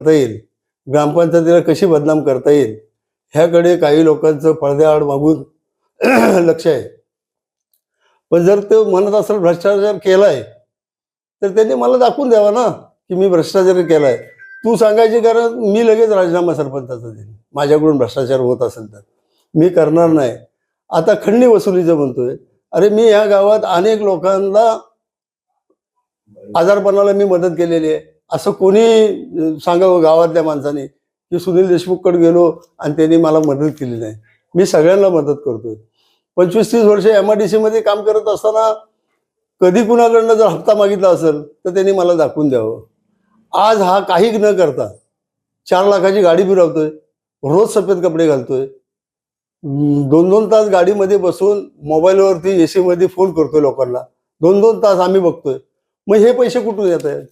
करता येईल, ग्रामपंचायतीला कशी बदनाम करता येईल, ह्याकडे काही लोकांचं पडद्याआड मागून लक्ष आहे. पण जर तो म्हणत असेल भ्रष्टाचार केलाय, तर त्यांनी मला दाखवून द्यावा ना की मी भ्रष्टाचार केलाय. तू सांगायची कारण मी लगेच राजीनामा सरपंचाचा देईन. माझ्याकडून भ्रष्टाचार होत असेल तर मी करणार नाही. आता खंडणी वसुलीचं म्हणतोय. अरे मी या गावात अनेक लोकांना आजारपणाला मी मदत केलेली आहे. असं कोणी सांगावं गावातल्या माणसाने की सुनील देशमुखकडे गेलो आणि त्यांनी मला मदत केली नाही. मी सगळ्यांना मदत करतोय. 25-30 वर्ष MIDC मध्ये काम करत असताना कधी कुणाकडनं जर हप्ता मागितला असेल तर त्यांनी मला दाखवून द्यावं. आज हा काही न करता 4 लाखाची गाडी फिरवतोय, रोज सफेद कपडे घालतोय, 2-2 तास गाडीमध्ये बसून मोबाईलवरती AC मध्ये फोन करतोय लोकांना, 2-2 तास आम्ही बघतोय. मग हे पैसे कुठून येत आहेत?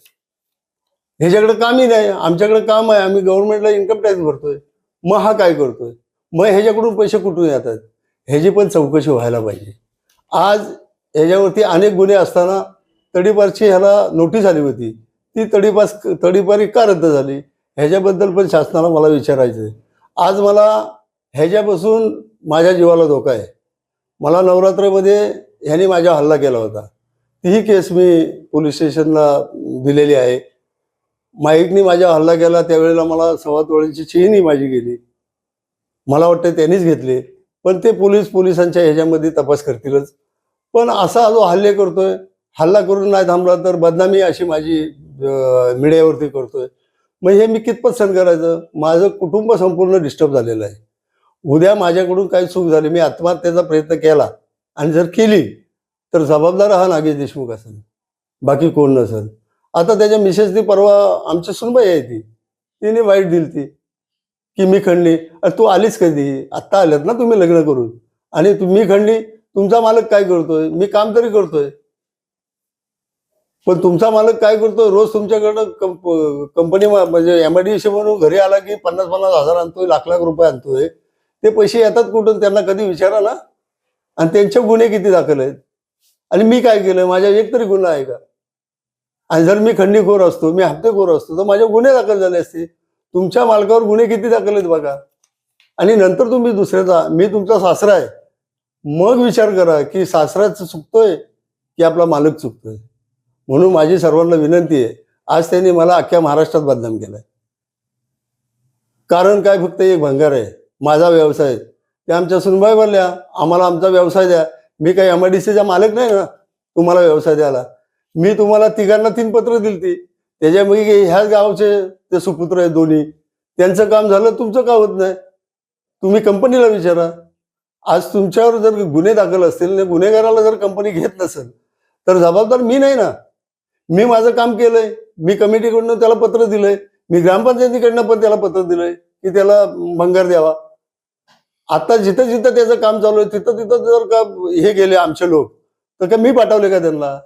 ह्याच्याकडे कामही नाही. आमच्याकडे काम आहे, आम्ही गव्हर्नमेंटला इन्कम टॅक्स भरतोय. मग हा काय करतोय? मग ह्याच्याकडून पैसे कुठून येतात? ह्याची पण चौकशी व्हायला पाहिजे. आज ह्याच्यावरती अनेक गुन्हे असताना तडीपारची ह्याला नोटीस आली होती, ती तडीपारी का रद्द झाली? ह्याच्याबद्दल पण शासनाला मला विचारायचं आहे. आज मला ह्याच्यापासून माझ्या जीवाला धोका आहे. मला नवरात्रमध्ये ह्याने माझ्या हल्ला केला होता. तीही केस मी पोलीस स्टेशनला दिलेली आहे. माईकनी माझ्या हल्ला केला त्यावेळेला मला 1.25 तोळ्याची चेनही माझी गेली. मला वाटतं त्यांनीच घेतले. पण ते पोलिसांच्या ह्याच्यामध्ये तपास करतीलच. पण असा जो हल्ले करतोय, हल्ला करून नाही थांबला तर बदनामी अशी माझी मीडियावरती करतोय. मग हे मी कितपत सहन करायचं? माझं कुटुंब संपूर्ण डिस्टर्ब झालेलं आहे. उद्या माझ्याकडून काही चूक झाली, मी आत्महत्येचा प्रयत्न केला आणि जर केली तर जबाबदार हा नागेश देशमुख असेल, बाकी कोण नसेल. आता त्याच्या मिसेसनी परवा आमची सुनबाई आहे तिने वाईट दिली ती की मी खंडणी. तू आलीच कधी? आत्ता आल्यात ना तुम्ही लग्न करून, आणि तुम्ही खंडणी. तुमचा मालक काय करतोय? मी काम तरी करतोय, पण तुमचा मालक काय करतोय? रोज तुमच्याकडं कंपनी म्हणजे MIDC म्हणून घरी आला की 50-50 हजार आणतोय, लाख रुपये आणतोय. ते पैसे येतात कुठून? त्यांना कधी विचारा ना. आणि त्यांचे गुन्हे किती दाखल आहेत? आणि मी काय केलं? माझ्या एक तरी गुन्हा आहे का? आणि जर मी खंडणीखोर असतो, मी हप्तेखोर असतो तर माझे गुन्हे दाखल झाले असते. तुमच्या मालकावर गुन्हे किती दाखल आहेत बघा. आणि नंतर तुम्ही दुसऱ्याचा, मी तुमचा सासरा आहे, मग विचार करा की सासराच चुकतोय की आपला मालक चुकतोय. म्हणून माझी सर्वांना विनंती आहे. आज त्यांनी मला अख्ख्या महाराष्ट्रात बदनाम केलाय. कारण काय? फक्त एक भंगार आहे, माझा व्यवसाय. त्या आमच्या सुनबाई बोलल्या आम्हाला आमचा व्यवसाय द्या. मी काही MIDCचा मालक नाही ना तुम्हाला व्यवसाय द्यायला. मी तुम्हाला तिघांना 3 पत्र दिलती, त्याच्यामध्ये ह्याच गावचे ते सुपुत्र आहेत दोन्ही. त्यांचं काम झालं, तुमचं का होत नाही? तुम्ही कंपनीला विचारा. आज तुमच्यावर जर गुन्हे दाखल असतील आणि गुन्हेगाराला जर कंपनी घेत नसेल तर जबाबदार मी नाही ना. मी माझं काम केलंय, मी कमिटीकडून त्याला पत्र दिलंय, मी ग्रामपंचायतीकडनं पण त्याला पत्र दिलंय की त्याला भंगार द्यावा. आता जिथं जिथं त्याचं काम चालू आहे तिथं तिथं जर का हे गेले आमचे लोक, तर काय मी पाठवले का त्यांना?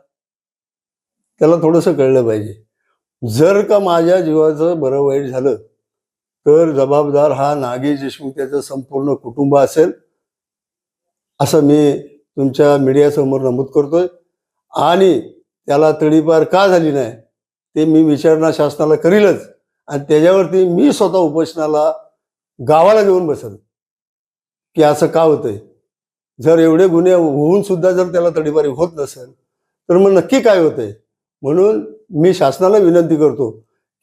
त्याला थोडंसं कळलं पाहिजे. जर का माझ्या जीवाचं बरं वाईट झालं तर जबाबदार हा नागेश देशमुख त्याचं संपूर्ण कुटुंब असेल, असं मी तुमच्या मीडियासमोर नमूद करतोय. आणि त्याला तडीपार का झाली नाही ते मी विचारणा शासनाला करीलच. आणि त्याच्यावरती मी स्वतः उपोषणाला गावाला घेऊन बसेल की असं का होतंय. जर एवढे गुन्हे होऊन सुद्धा जर त्याला तडीपारी होत नसेल तर मग नक्की काय होतंय. म्हणून मी शासनाला विनंती करतो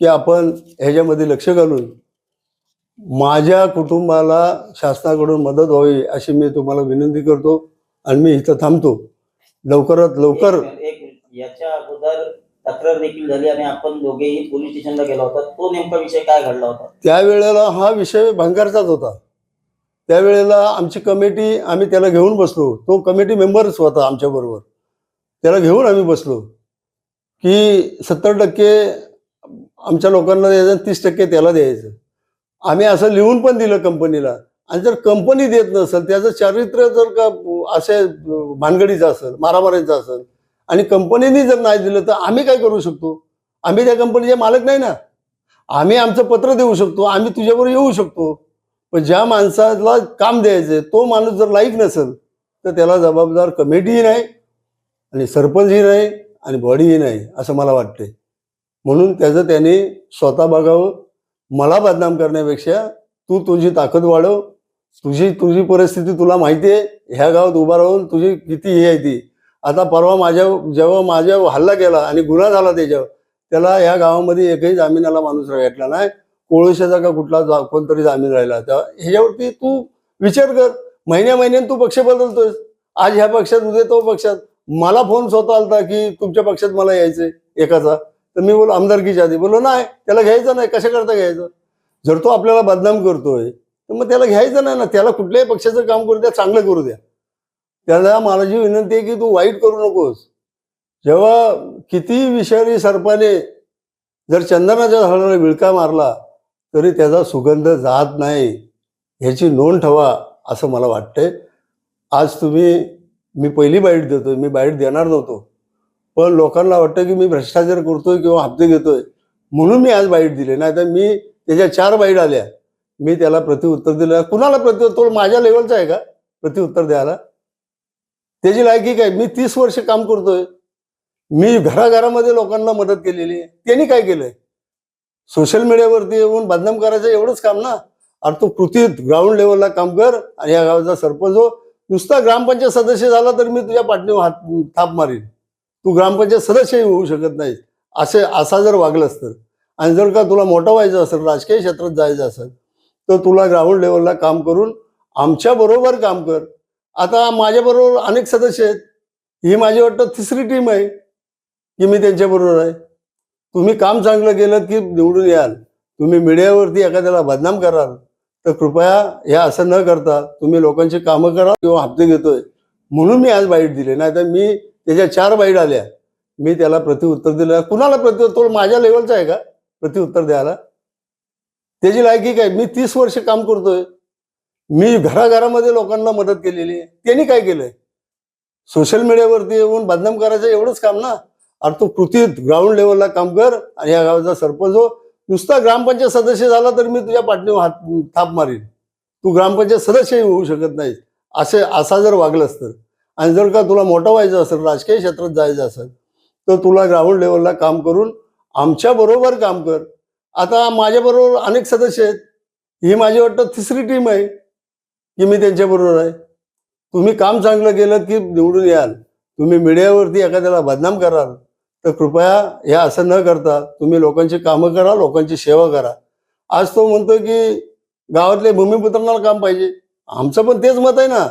की आपण ह्याच्यामध्ये लक्ष घालून माझ्या कुटुंबाला शासनाकडून मदत व्हावी अशी मी तुम्हाला विनंती करतो. आणि मी इथं थांबतो. लवकरात लवकर याच्या अगोदर तक्रार देखील झाली आणि आपण दोघेही पोलीस स्टेशनला गेला होता. तो नेमका विषय काय घडला होता? त्यावेळेला हा विषय भंगारचाच होता. त्यावेळेला आमची कमिटी, आम्ही त्याला घेऊन बसलो. तो कमिटी मेंबरच होता आमच्याबरोबर. त्याला घेऊन आम्ही बसलो की 70% आमच्या लोकांना द्यायचं, 30% त्याला द्यायचं. आम्ही असं लिहून पण दिलं कंपनीला. आणि जर कंपनी देत नसेल, त्याचं चारित्र्य जर का असे भानगडीचं असेल, मारामारीचं असेल, आणि कंपनीने जर नाही दिलं तर आम्ही काय करू शकतो? आम्ही त्या कंपनीचे मालक नाही ना. आम्ही आमचं पत्र देऊ शकतो, आम्ही तुझ्याबरोबर येऊ शकतो. पण ज्या माणसाला काम द्यायचं तो माणूस जर लाईक नसेल तर त्याला जबाबदार कमिटीही नाही आणि सरपंचही नाही आणि बॉडीही नाही असं मला वाटतंय. म्हणून त्याचं त्याने स्वतः बघावं. मला बदनाम करण्यापेक्षा तू तुझी ताकद वाढव. तुझी परिस्थिती तुला माहिती आहे. ह्या गावात उभा राहून तुझी किती हे आहे ती. आता परवा जेव्हा माझ्यावर हल्ला केला आणि गुन्हा झाला त्याच्यावर, त्याला ह्या गावामध्ये एकही जामिनाला माणूस भेटला नाही. कोळशाचा का कुठला कोणतरी जामीन राहिला. तेव्हा ह्याच्यावरती तू विचार कर. महिन्याने तू पक्ष बदलतोय. आज ह्या पक्षात उद्या तो पक्षात. मला फोन स्वतः आलता की तुमच्या पक्षात मला यायचंय एकाचा. तर मी बोल आमदारकीच्या आधी बोललो नाही, त्याला घ्यायचं नाही. कशा करता घ्यायचं? जर तो आपल्याला बदनाम करतोय तर मग त्याला घ्यायचं नाही ना. त्याला कुठल्याही पक्षाचं काम करू द्या, चांगलं करू द्या. त्याला माझी विनंती आहे की तू वाईट करू नकोस. जेव्हा किती विषारी सर्पाने जर चंदनाच्या झाडाला विळका मारला तरी त्याचा सुगंध जात नाही, ह्याची नोंद ठेवा असं मला वाटतंय. आज मी पहिली बाईट देतोय. मी बाईट देणार नव्हतो, पण लोकांना वाटतं की मी भ्रष्टाचार करतोय किंवा हप्ते घेतोय म्हणून मी आज बाईट दिली. नाही तर मी त्याच्या 4 बाईट आल्या, मी त्याला प्रत्युत्तर दिलं. कुणाला प्रत्युत्तर? माझ्या लेवलचा आहे का प्रत्युत्तर द्यायला? त्याची लायकी काय? मी 30 वर्ष काम करतोय. मी घराघरामध्ये लोकांना मदत केलेली आहे. त्यांनी काय केलंय? सोशल मीडियावरती येऊन बदनाम करायचं एवढंच काम ना. अरे तू कृतीत ग्राउंड लेवलला काम कर. आणि या गावाचा सरपंच हो. नुसता ग्रामपंचायत सदस्य झाला तर मी तुझ्या पाठीवर थाप मारीन. तू ग्रामपंचायत सदस्यही होऊ शकत नाही असा जर वागलंस तर. आणि जर का तुला मोठं व्हायचं असेल, राजकीय क्षेत्रात जायचं असेल, तर तुला ग्राउंड लेवलला काम करून आमच्या बरोबर काम कर. आता माझ्याबरोबर अनेक सदस्य आहेत. ही माझी वाटतं 3री टीम आहे की मी त्यांच्याबरोबर आहे. तुम्ही काम चांगलं केलं की निवडून याल. तुम्ही मीडियावरती एखाद्याला बदनाम कराल तर कृपया हे असं न करता तुम्ही लोकांची कामं करा किंवा हप्ते घेतोय म्हणून मी आज बाईट दिली. नाही तर मी त्याच्या 4 बाईट आल्या, मी त्याला प्रत्युत्तर दिलं. कुणाला प्रत्युत्तर? माझ्या लेवलचा आहे का प्रत्युत्तर द्यायला? त्याची लायकी काय? मी 30 वर्ष काम करतोय. मी घराघरामध्ये लोकांना मदत केलेली आहे. त्यांनी काय केलंय? सोशल मीडियावरती येऊन बदनाम करायचं एवढंच काम ना. अरे तू कृतीत ग्राउंड लेवलला काम कर. आणि या गावाचा सरपंच हो. नुसता ग्रामपंचायत सदस्य झाला तर मी तुझ्या पाठीवर थाप मारीन. तू ग्रामपंचायत सदस्यही होऊ शकत नाही असा जर वागलंस तर. आणि जर का तुला मोठं व्हायचं असेल, राजकीय क्षेत्रात जायचं असेल, तर तुला ग्राउंड लेवलला काम करून आमच्या बरोबर काम कर. आता माझ्याबरोबर अनेक सदस्य आहेत. ही माझी वाटतं 3री टीम आहे की मी त्यांच्याबरोबर आहे. तुम्ही काम चांगलं केलं की निवडून याल. तुम्ही मीडियावरती एखाद्याला बदनाम कराल तर कृपया हे असं न करता तुम्ही लोकांची कामं करा, लोकांची सेवा करा. आज तो म्हणतो की गावातले भूमिपुत्रांना काम पाहिजे. आमचं पण तेच मत आहे ना.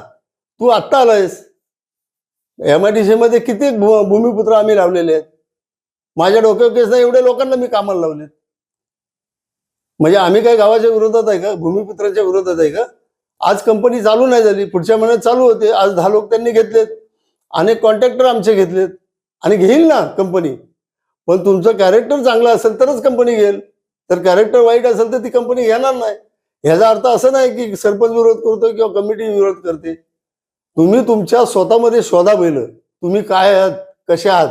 तू आत्ता आलायस. MIDC मध्ये किती भूमिपुत्र आम्ही लावलेले आहेत. माझ्या डोक्यावर केस नाही एवढे लोकांना मी कामाला लावलेत. म्हणजे आम्ही काय गावाच्या विरोधात आहे का? भूमिपुत्रांच्या विरोधात आहे का? आज कंपनी चालू नाही झाली, पुढच्या महिन्यात चालू होते. आज 10 लोक त्यांनी घेतलेत. अनेक कॉन्ट्रॅक्टर आमचे घेतलेत आणि घेईल ना कंपनी. पण तुमचं कॅरेक्टर चांगलं असेल तरच कंपनी घेईल. तर कॅरेक्टर वाईट असेल तर ती कंपनी घेणार नाही. ह्याचा अर्थ असं नाही की सरपंच विरोध करतोय किंवा कमिटी विरोध करते. तुम्ही तुमच्या स्वतःमध्ये शोधा पहिलं. तुम्ही काय आहात, कसे आहात,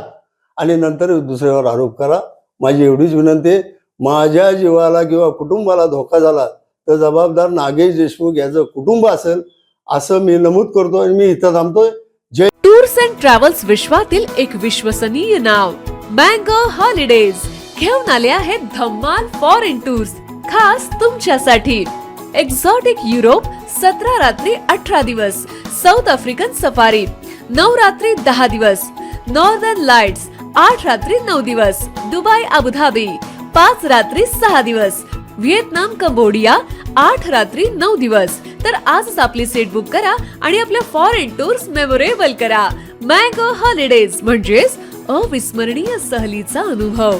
आणि नंतर दुसऱ्यावर आरोप करा. माझी एवढीच विनंती आहे. माझ्या जीवाला किंवा कुटुंबाला धोका झाला तर जबाबदार नागेश देशमुख याचं कुटुंब असेल असं मी नमूद करतो आणि मी इथं थांबतोय. जय टूर्स अँड ट्रॅव्हल्स विश्वातील एक विश्वसनीय नाव मँगो हॉलिडेज घेऊन आले आहेत धम्माल फॉरेन टूर्स खास तुमच्यासाठी. एक्झॉटिक युरोप 17 रात्री 18 दिवस, साऊथ आफ्रिकन सफारी 9 रात्री 10 दिवस, नॉर्दर्न लाईट्स 8 रात्री 9 दिवस, दुबई अबुधाबी 5 रात्री 6 दिवस, व्हिएतनाम कंबोडिया 8 रात्री 9 दिवस. तर आजच आपली सीट बुक करा आणि आपल्या फॉरेन टूर्स मेमोरेबल करा. मँगो हॉलिडेज म्हणजेच अविस्मरणीय सहलीचा अनुभव.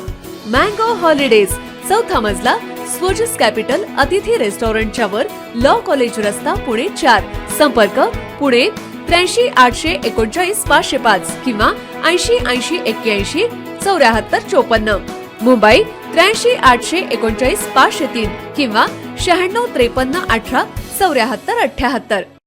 मँगो हॉलिडेज, 4था मजला, स्वोजस कॅपिटल अतिथी रेस्टॉरंटच्या वर, लॉ कॉलेज रस्ता, पुणे 4. संपर्क पुणे 83 839 505 किंवा 80 80 81 74 54. मुंबई 83 839 503 किंवा 96 53 18 74 78.